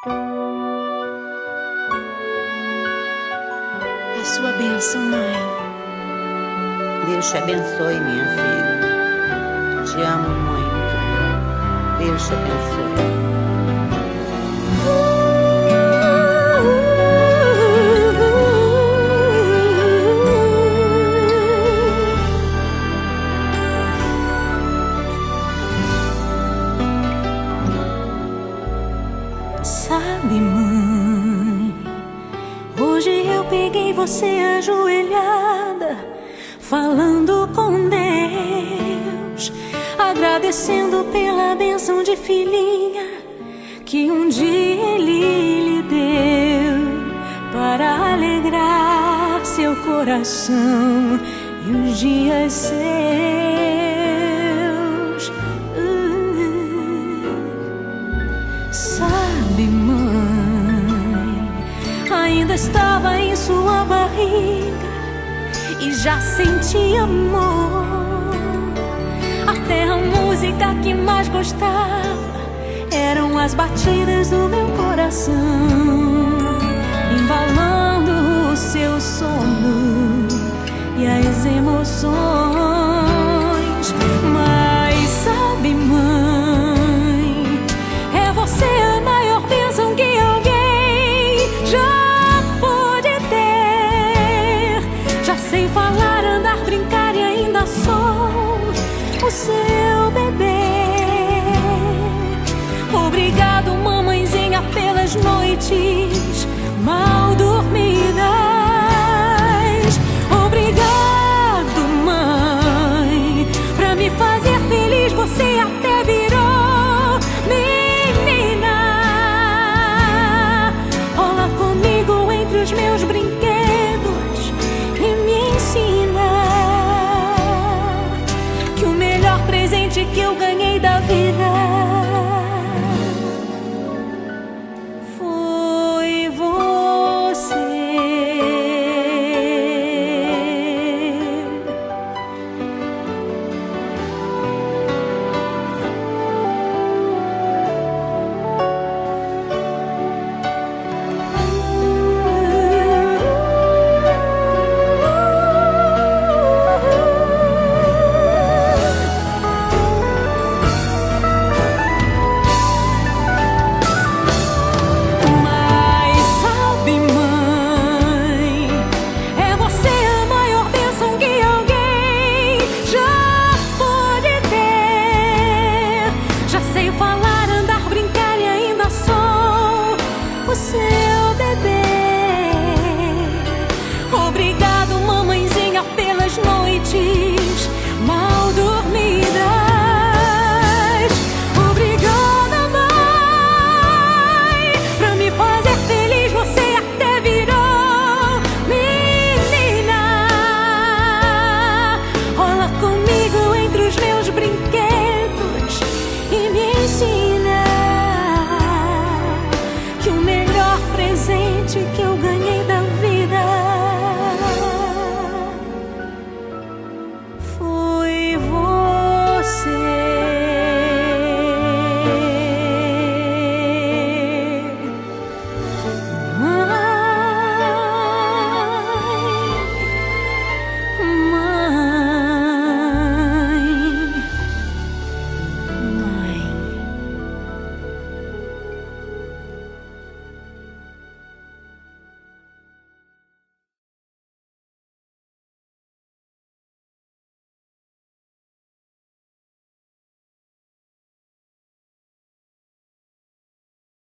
A sua bênção, mãe. Deus te abençoe, minha filha. Te amo muito. Deus te abençoe. Sabe, mãe, hoje eu peguei você ajoelhada, falando com Deus, agradecendo pela bênção de filhinha que um dia Ele lhe deu, para alegrar seu coração e os dias seus. Sabe, mãe, ainda estava em sua barriga e já sentia amor. Até a música que mais gostava eram as batidas do meu coração, embalando o seu sono e as emoções. Mas sabe, mãe, é você a maior bênção que alguém já pôde ter. Já sei falar, andar, brincar e ainda sou o seu bebê. Obrigado, mamãezinha, pelas noites mal dormidas. Obrigado, mãe, pra me fazer feliz. Você até virou menina. Rola comigo entre os meus brinquedos e me ensina que o melhor presente que eu ganhei